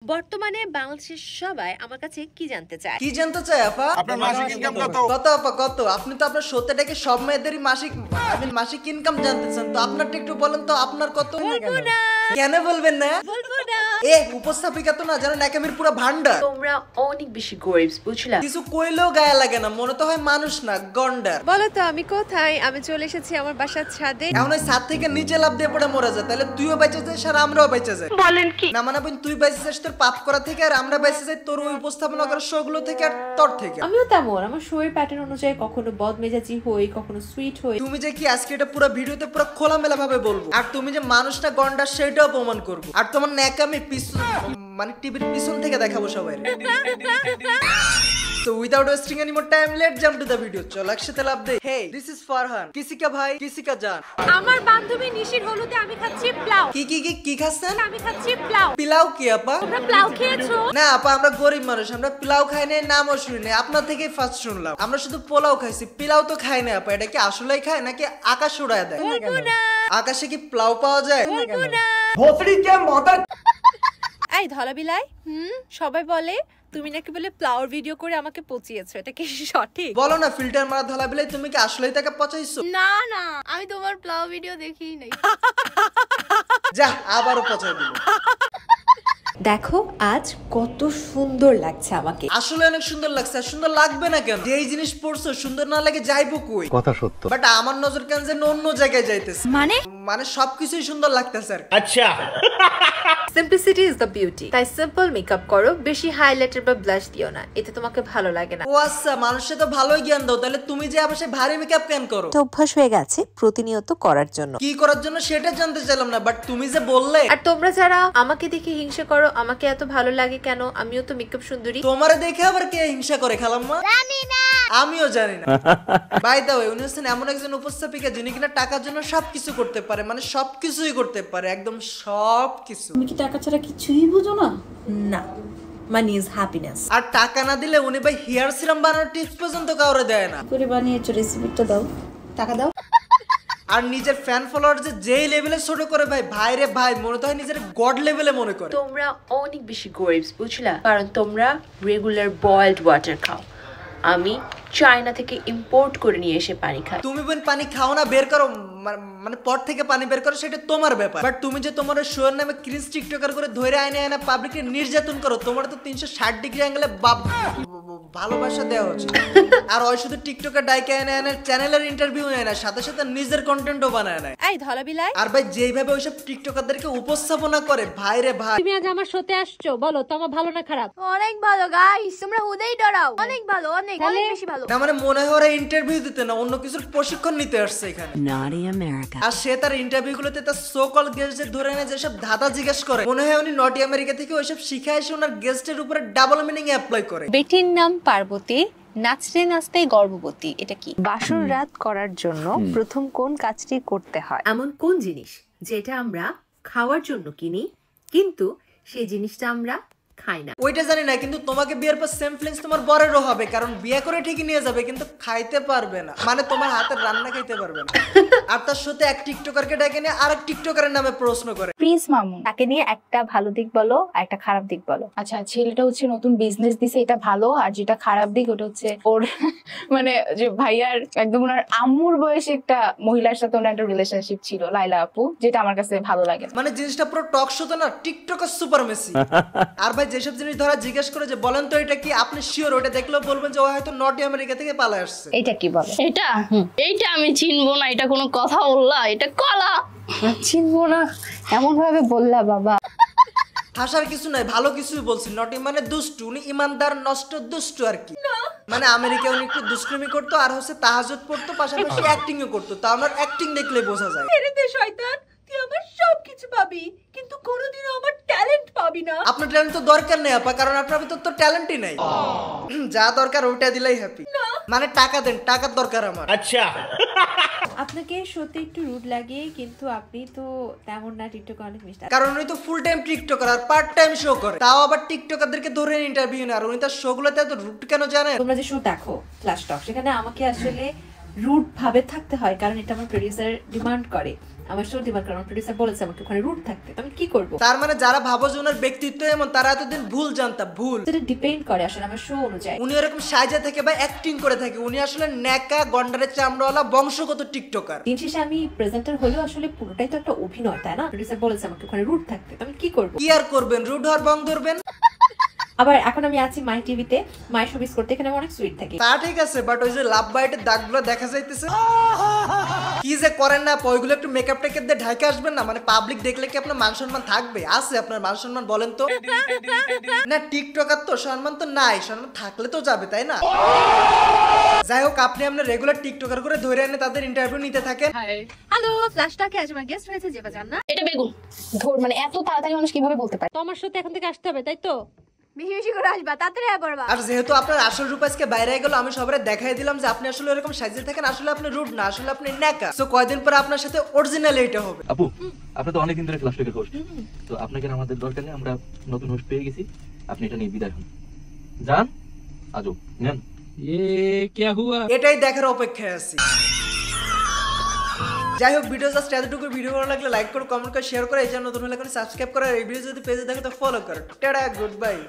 বর্তমানে বাংলাদেশের সবাই আমার কাছে কি জানতে চায়? কি জানতে চায় আপা? আপনার মাসিক ইনকাম কত? কত আপা কত? আপনি তো আপনার সত্যটাকে সব মেয়েদেরই মাসিক ইনকাম জানতে চান, তো আপনারটা একটু বলেন তো আপনার কত? বলবো না। কেন বলবেন না? বলবো না। উপস্থাপিকা তো না জানো নাকামির পুরো ভান্ডার। তোমরা অনেক বেশি গরিব, বুঝলা? কিছু কইলেও গায়ে লাগে না, মনে তো হয় মানুষ না গন্ডার। বলো তো আমি কোথায়? আমি চলে এসেছি আমার বাসার ছাদে। এখন ওই ছাদ থেকে নিচে লাফ দিয়ে পড়ে মরে যায়, তাহলে তুইও বেঁচে যাস আর আমরাও বেঁচে যাই। বলেন কি? না মানে বোন, তুই বেঁচে যাস তোর পাপ করা থেকে, আর আমরা বেঁচে যাই তোর ওই উপস্থাপনা করার শো গুলো থেকে আর তোর থেকে। আমিও তেমন, আমার শোয়ের প্যাটার্ন অনুযায়ী কখনো বদমেজাজি হই, কখনো সুইট হই। তুমি যে কি আজকে এটা পুরো ভিডিওতে পুরো খোলামেলা ভাবে বলবো, আর তুমি যে মানুষটা গন্ডার সেটাও প্রমাণ করবো, আর তোমার ন্যাকামি মানে টিভির পিছন থেকে দেখাবো সবাই। So without wasting any more time, let's jump to the video. চলো একসাথে লাভ দেই। Hey, this is Farhan. কিসি কা ভাই, কিসি কা জান। আমার বান্ধবী নিশির হলুদে আমি খাচ্ছি প্লাউ। কি খাচ্ছেন? আমি খাচ্ছি প্লাউ। পিলাও কি আপা? তোমরা প্লাউ খেয়েছো? না আপা, আমরা গরিব মানুষ, আমরা পিলাও খাই না, নামও শুনি না, আপনার থেকেই ফার্স্ট শুনলাম। আমরা শুধু পোলাও খাইছি, পিলাও তো খাই না আপা। এটা কি আসলেই খায় নাকি আকাশ উড়ায় দেয়? বলবো না। আকাশে কি প্লাউ পাওয়া যায়? বলবো না। ভোসড়ি কে মাথা। এই ধলা বিলাই, সবাই বলে তুমি নাকি বলে প্লাউর ভিডিও করে আমাকে পচিয়েছো, এটা কি সঠিক? বলো না, ফিল্টার মারা ধলা বিলাই, তুমি কি আসলেই তাকে পচাইছো? না না, আমি তোমার প্লাউ ভিডিও দেখিই নাই। যা আবারও পচাই দিল। দেখো আজ কত সুন্দর লাগছে আমাকে। আসলে অনেক সুন্দর লাগছে। আর সুন্দর লাগবে না কেন? যেই জিনিস পড়ছো সুন্দর না লাগে যাইবো কই? কথা সত্য। বাট আমার নজর কেন যে অন্য জায়গায় যাইতেছে, মানে সবকিছুই সুন্দর লাগতেছে আর কি। আচ্ছা, সিম্পলিসিটি ইজ দ্য বিউটি। তাই সিম্পল মেকআপ করো, বেশি হাইলাইটার বা ব্লাশ দিও না, এতে তোমাকে ভালো লাগে না। ও আচ্ছা, মানুষে তো ভালোই জ্ঞান দাও, তাহলে তুমি যে আবার সেই ভারী মেকআপ কেন করো? অভ্যাস হয়ে গেছে প্রতিনিয়ত করার জন্য। কি করার জন্য সেটা জানতে চাইলাম না, বাট তুমি যে বললে। আর তোমরা যারা আমাকে দেখে হিংসা করো, আমাকে এত ভালো লাগে কেন? আমিও তো মেকআপ সুন্দরী। তোমারে দেখে আবার কে হিংসা করে খালাম্মা? জানি না। আমিও জানি না। বাই দ্য ওয়ে, উনি হচ্ছেন এমন একজন উপস্থাপিকা যিনি কিনা টাকার জন্য সবকিছু করতে পারে, মানে সবকিছুই করতে পারে, একদম সবকিছু। তুমি কি টাকা ছাড়া কিছুই বুঝো না? না, মানি ইজ হ্যাপিনেস। আর টাকা না দিলে উনি ভাই হেয়ার সিরাম বানানোর টিপস পর্যন্ত কাউরে দেয় না। করে বানিয়েছো, রেসিপিটা দাও, টাকা দাও। আর নিজের ফ্যান ফলোয়ার যেই লেভেলে ছোট করে ভাই রে ভাই, মনে তো হয় নিজের গড লেভেলে মনে করে। তোমরা অনেক বেশি গরিব, বুঝলা? কারণ তোমরা রেগুলার বয়েলড ওয়াটার খাও, আমি চায়না থেকে ইম্পোর্ট করে নিয়ে এসে পানি খাই। তুমি বোন পানি খাও না, বের করো, মানে পট থেকে পানি বের করো, সেটা তোমার ব্যাপার। বাট তুমি যে তোমার শোয়ের নামে ক্রিঞ্জ টিকটকার করে ধরে আয়না পাবলিককে নির্যাতন করো, তোমার তো 360 ডিগ্রি অ্যাঙ্গেলে ভালোবাসা দেওয়া হচ্ছে। আর ওই শুধু টিকটকার ডাইকে আয়না চ্যানেলের ইন্টারভিউ নেয় না, সাথে সাথে নিজের কন্টেন্টও বানায় না। এই ধলা বিলাই, আর ভাই যেইভাবে ওইসব টিকটকারদেরকে উপস্থাপনা করে, ভাই রে ভাই। তুমি আজ আমার শোতে আসছো, বলো তো আমার ভালো না খারাপ? অনেক ভালো গাইস, তোমরা হুদেই ডরাও। অনেক ভালো, অনেক অনেক বেশি ভালো। না মানে মনে হয় ওরা ইন্টারভিউ দিতে না, অন্য কিছুর প্রশিক্ষণ নিতে আসছে এখানে। আর সে তার ইন্টারভিউ গুলোতে তার সো কল গেস্টদের ধরে এনে যেসব ধাঁধা জিজ্ঞেস করে, মনে হয় উনি নটি আমেরিকা থেকে ওইসব শিখে এসে ওনার গেস্টের উপরে ডাবল মিনিং অ্যাপ্লাই করে। বেটির নাম পার্বতী, নাচতে নাচতে গর্ভবতী। এটা কি? বাসর রাত করার জন্য প্রথম কোন কাজটি করতে হয়? এমন কোন জিনিস যেটা আমরা খাওয়ার জন্য কিনি কিন্তু সেই জিনিসটা আমরা খাই না? ওইটা জানি না, কিন্তু তোমাকে বিয়ের পর সেম ফিলিংস তোমার বরেরও হবে, কারণ বিয়ে করে ঠিকই নিয়ে যাবে কিন্তু খাইতে পারবে না, মানে তোমার হাতের রান্না খাইতে পারবে না। আর তার সাথে এক টিকটকারকে ডেকে নিয়ে আরেক টিকটকারের নামে প্রশ্ন করে। প্লিজ মামু, তাকে নিয়ে একটা ভালো দিক বলো আর একটা খারাপ দিক বলো। আচ্ছা, ছেলেটা হচ্ছে নতুন বিজনেস দিছে, এটা ভালো। আর যেটা খারাপ দিক ওটা হচ্ছে ওর মানে যে ভাইয়ার একদম ওনার আম্মুর বয়সে একটা মহিলার সাথে ওনার একটা রিলেশনশিপ ছিল, লাইলা আপু, যেটা আমার কাছে ভালো লাগে। মানে জিনিসটা পুরো টক শো তো না, টিকটকার সুপার মেসি। আর ভাই যেসব জিনিস ধরা জিজ্ঞেস করে যে বলেন তো এটা কি, আপনি শিওর ওটা দেখলেও বলবেন যে ও হয়তো নর্থ আমেরিকা থেকে পালায় আসছে। এটা কি বলো? এইটা আমি চিনবো না, এটা কোনো কথা বললা? এটা কলা। চিনবো না এমন ভাবে বললা বাবা। হাসার কিছু নাই, ভালো কিছুই বলছি। নটি মানে দুষ্টু, উনি ইমানদার নষ্ট দুষ্টু আর কি। মানে আমেরিকায় উনি একটু দুষ্কর্মি করতো, আর হচ্ছে তাহাজ্জুদ পড়তো, পাশাপাশি অ্যাক্টিংও করতো। তা আমার অ্যাক্টিং দেখলে বোঝা যায়। ছেড়ে দে শয়তান, তুই আমার সবকিছু পাবি কিন্তু কোনোদিনও আমার ট্যালেন্ট পাবি না। আপনার ট্যালেন্ট তো দরকার নেই আপা, কারণ আপনার ভিতর তো ট্যালেন্টই নাই। যা দরকার ওইটা দিলেই হ্যাপি। মানে টাকা দেন, টাকার দরকার আমার। আচ্ছা। আপনাকে সত্যি একটু রুড লাগে, কিন্তু আপনি তো তেমন না, টিকটকে অনেক মিষ্টি। কারণ উনি তো ফুল টাইম টিকটকার আর পার্ট টাইম শো করে, তাও আবার টিকটকারদেরকে ধরে ইন্টারভিউ না। আর উনি তার শো গুলোতে এত রুড কেন জানেন? তোমরা যে শো দেখো ফ্ল্যাশ টক, সেখানে আমাকে আসলে রুড ভাবে থাকতে হয়, কারণ এটা আমার প্রোডিউসার ডিমান্ড করে। আমার সর্দি বার কারণ প্রোডিউসার বলেছে আমাকে ওখানে রুট থাকতে, আমি কি করব? তার মানে যারা ভাবো যে ওনার ব্যক্তিত্ব এমন তারা এতদিন ভুল জানতা, ভুল। সেটা ডিপেন্ড করে আসলে আমার শো অনুযায়ী। উনি এরকম সাজা থেকে বা অ্যাক্টিং করে থাকে, উনি আসলে নেকা গন্ডারের চামড়াওয়ালা বংশগত টিকটকার। দিন শেষে আমি প্রেজেন্টার হলেও আসলে পুরোটাই তো একটা অভিনয়, তাই না? প্রোডিউসার বলেছে আমাকে ওখানে রুট থাকতে, আমি কি করব? কি আর করবেন, রুড হওয়ার বং ধরবেন। আবার এখন আমি আছি মাই টিভিতে, মাই শোবিজ করতে, এখানে আমি অনেক সুইট থাকি। তা ঠিক আছে, বাট ওই যে লাভ বাইটের দাগগুলো দেখা যাইতেছে, কি যে করেন না, ওইগুলো একটু মেকআপ টেকআপ দিয়ে ঢাকে আসবেন না, মানে পাবলিক দেখলে কি আপনার মান সম্মান থাকবে? আছে আপনার মান সম্মান বলেন তো? না টিকটকার তো সম্মান তো নাই, সম্মান থাকলে তো যাবে, তাই না? যাই হোক, আপনি আপনার রেগুলার টিকটকার করে ধরে এনে তাদের ইন্টারভিউ নিতে থাকেন। হ্যালো ফ্ল্যাশটাকে আজ আমার গেস্ট হয়েছে যে জান না এটা বেগুন ধর, মানে এত তাড়াতাড়ি মানুষ কিভাবে বলতে পারে? তোমার সাথে এখন থেকে আসতে হবে, তাই তো? বেশি বেশি করে আসবা, তাড়াতাড়ি পড়বা। আর যেহেতু আপনার আসল রূপ আজকে বাইরে গেল, আমি সবাই দেখাই দিলাম যে আপনি আসলে এরকম সাজিয়ে থাকেন, আসলে আপনি রুড না, আসলে আপনি নেকা। সো কয়দিন পরে আপনার সাথে অরিজিনাল এইটা হবে। আপু, আপনি তো অনেকদিন ধরে ফ্ল্যাশব্যাকের হোস্ট, তো আপনাকে আর আমাদের দরকার নেই, আমরা নতুন হোস্ট পেয়ে গেছি, আপনি এটা নিয়ে বিদায় হন। যান, আজও নেন। এটাই দেখার অপেক্ষায় আছি। যাই হোক, ভিডিও জাস্ট এতটুকু। ভিডিও ভালো লাগলে লাইক করো, কমেন্ট করে, শেয়ার করো, এই জন্য নতুন হলে সাবস্ক্রাইব করো, আর এই ভিডিও যদি পেজে দেখো তো ফলো করো। Tata, good bye.